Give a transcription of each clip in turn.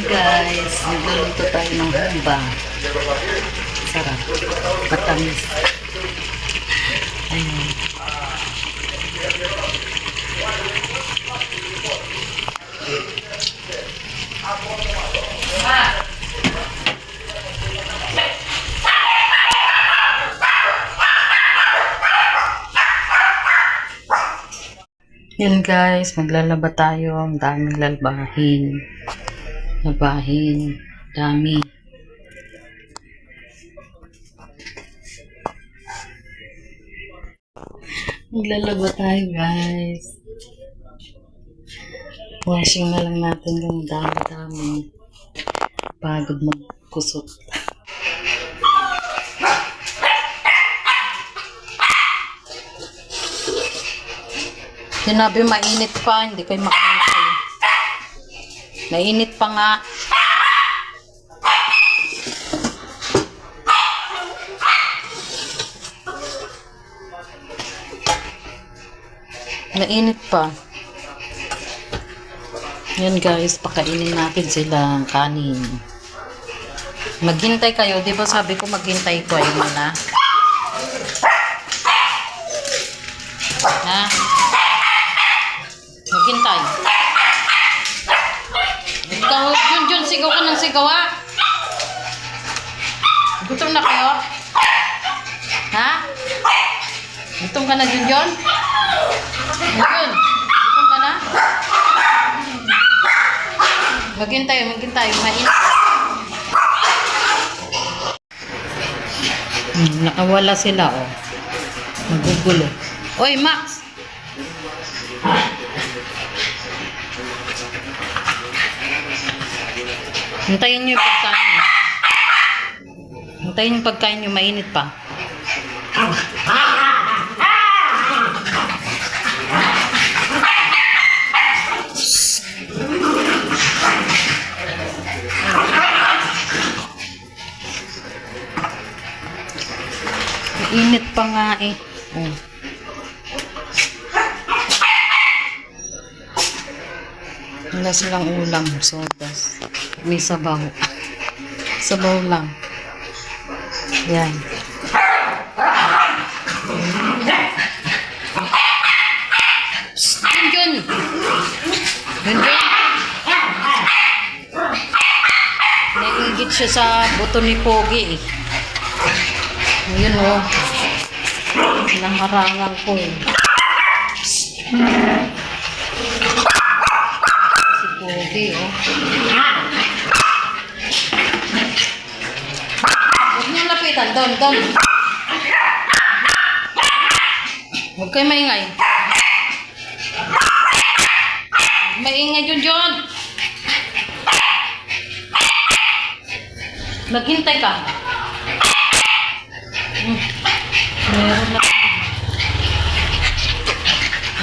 Ayan guys, nagluluto tayo ng humba. Sarap. Matamis. Ayan. Yan guys, maglalaba tayo. Ang daming lalbahin. Labahin. Dami. Maglalaba tayo guys. Washing na lang natin yung dami-dami. Pagod magkusot. Sinabi mainit pa, hindi kayo makakantay. Mainit pa nga. Mainit pa. Yan guys, pakainin natin sila ng kanin. Maghintay kayo, di ba sabi ko maghintay ko ay mana? Ha? Maghintay. Ikaw, Jun, sigaw ka ng sigaw ha? Gutom na kayo? Ha? Gutom ka na, Jun? Jun, gutom ka na? Maghintay, mainit. Nakawala sila, oh. Magugulo. Oy, Max! Hintayin nyo yung pagkain nyo. Hintayin yung pagkain nyo, mainit pa. Init pa nga eh. Oh. Wala silang ulam, sodas. May sabaw. Sabaw lang. Yan. Psst, Jun! Naigit siya sa buto ni Pogi eh. Ayun o. Nangharangan ko eh. Si Pogi o. Huwag niyong lapitan. Doon. Huwag kayo maingay. Maingay Jun. Naghintay ka. Meron na.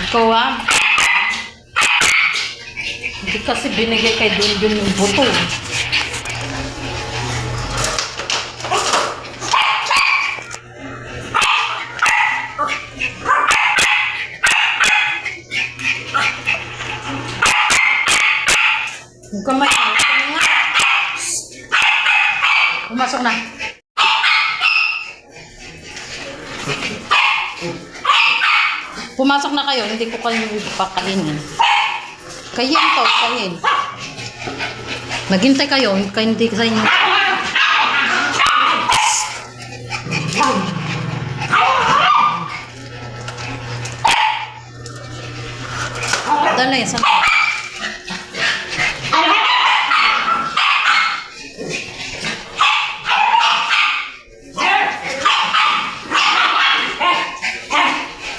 Ikaw ha? Hindi kasi binigay kay Dun yung buto. Huwag ka may nga. Pumasok na. Pumasok na kayo, hindi ko kayo ipakainin. Kayin. Maghintay kayo, hindi sa inyo. Dali, saan ka?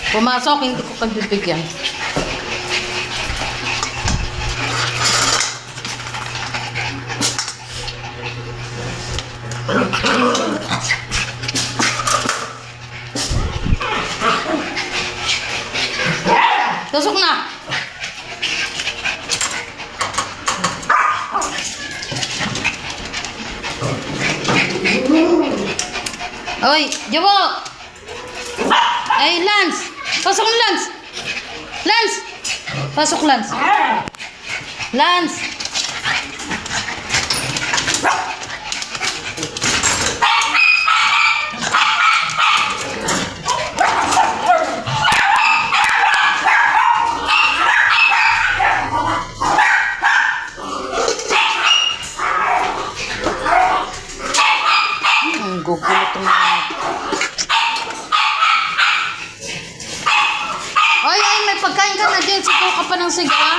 Pumasok, hindi ko pagbibigyan. Tusok na! Oy, Jabo! Ay, Lance! Pasok na, Lance! Lance! Pasok, Lance! Lance! Magkain ka na dyan. Sigaw ka pa ng sigaw, ha?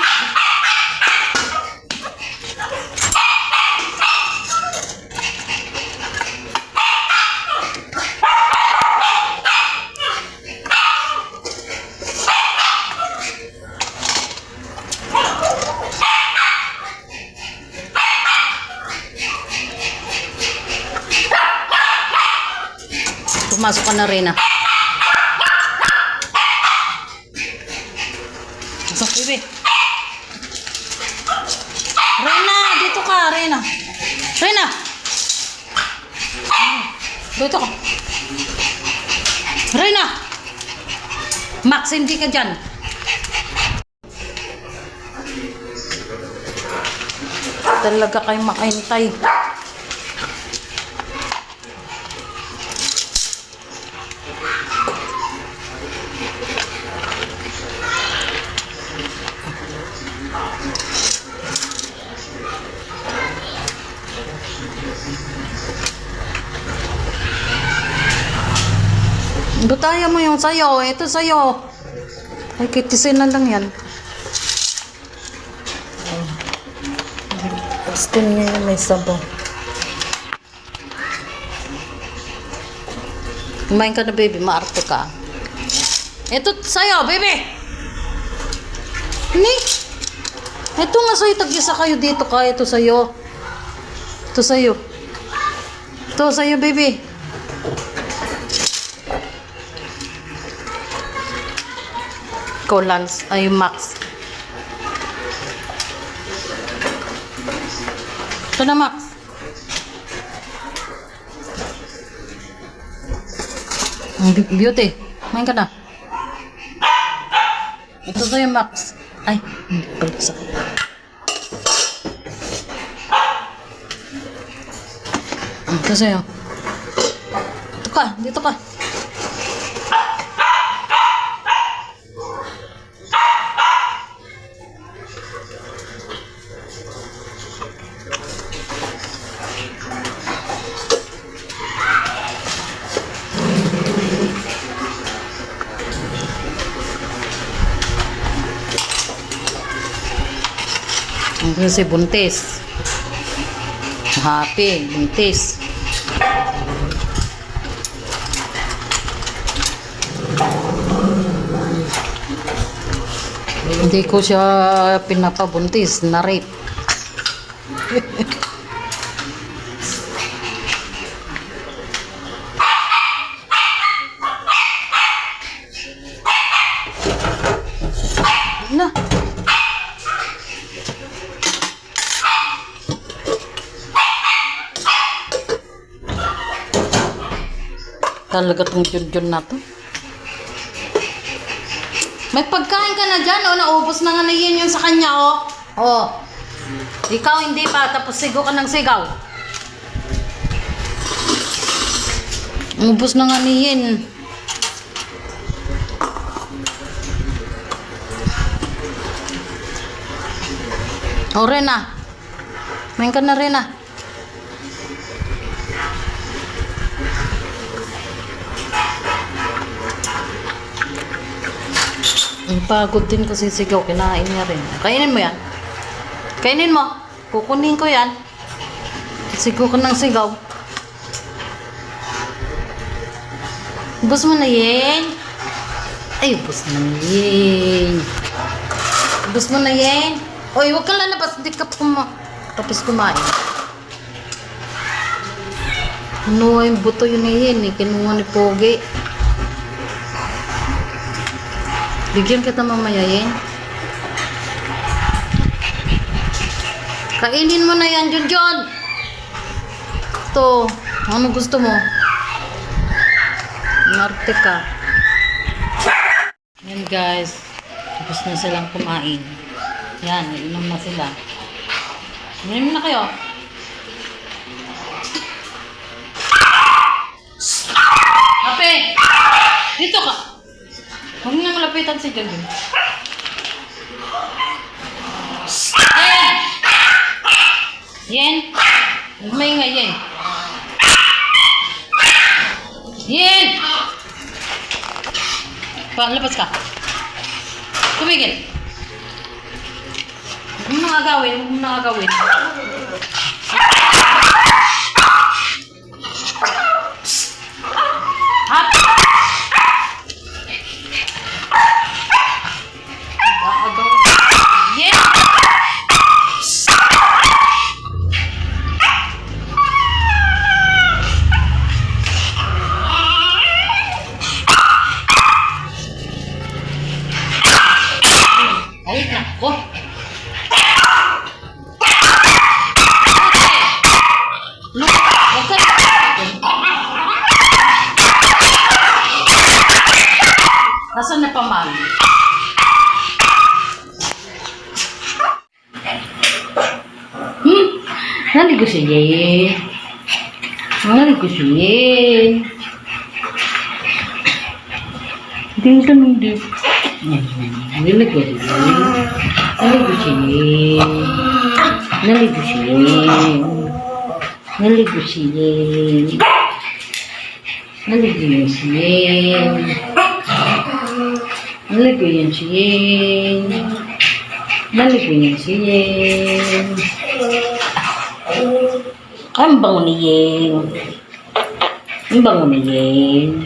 Pumasok ka na rin, ha? Pasok, baby. Reyna, dito ka, Reyna. Reyna! Dito ka. Reyna! Max, hindi ka dyan. Talaga kayo makaintay. Butaya mo yung sayo. Ito sayo. Ay, kitisin na lang yan. Pastin niya yung may sabaw. Kumain ka na, baby. Maarte ka. Ito sayo, baby. Ni. Ito nga sa'yo. Tag-isa kayo dito ka. Ito sa'yo. Ito sa'yo. Ito sa'yo, baby. Ikaw, Lance. Ay, Max. Ito na, Max. Beauty. Kumain ka na. Ito sa'yo, Max. Ay, hindi pala sa ito sa'yo. Dito ka. Dito ka. Kasi buntis. Happy, buntis. Hindi ko siya pinapabuntis, na-rape. Na. Talaga tong Junjun na to. May pagkain ka na dyan, oh. Naubos na nga na yan yung sa kanya, oh. Oh. Ikaw hindi pa, tapos sigaw ka ng sigaw. Ubos na nga niyan. Oh, Rena. Main ka na, Rena. Pagod din kasi sigaw, kinain niya rin. Kainin mo yan. Kainin mo. Kukunin ko yan. Sigaw ka ng sigaw. Ubus mo na yan. Ay, ubus na yan. Ubus mo na yan. Oy, huwag ka lalabas. Hindi ka tapos kumain. Ano yung buto yun na yan eh. Kinuha ni Pogi. Bigyan kita mamaya yan. Kainin mo na yan, Junjun. Ito. Ano gusto mo? Marte ka. Yan guys. Tapos na silang kumain. Yan, inom na sila. Inom na kayo. Ape! Dito ka. Huwag na malapitan si Junjun. Yen! Yen! Huwag maingay, Yen. Yen! Labas ka. Tumigil. Huwag mo nang agawin. Huwag mo nang agawin. Hap! Agawin. Yeah! Ay, nako. Look, wag ka. Nasaan na pamali? Naligo si Yen. Naligo si Yen. Dito hindi. Naligo si Yen. Naligo si Yen. Naligo si Yen. Naligo si Yen. Naligo yan si Yen. Naligo yan si Yen. Naligo yan si Yen. Ang bango ni Yen. Ang bango ni Yen.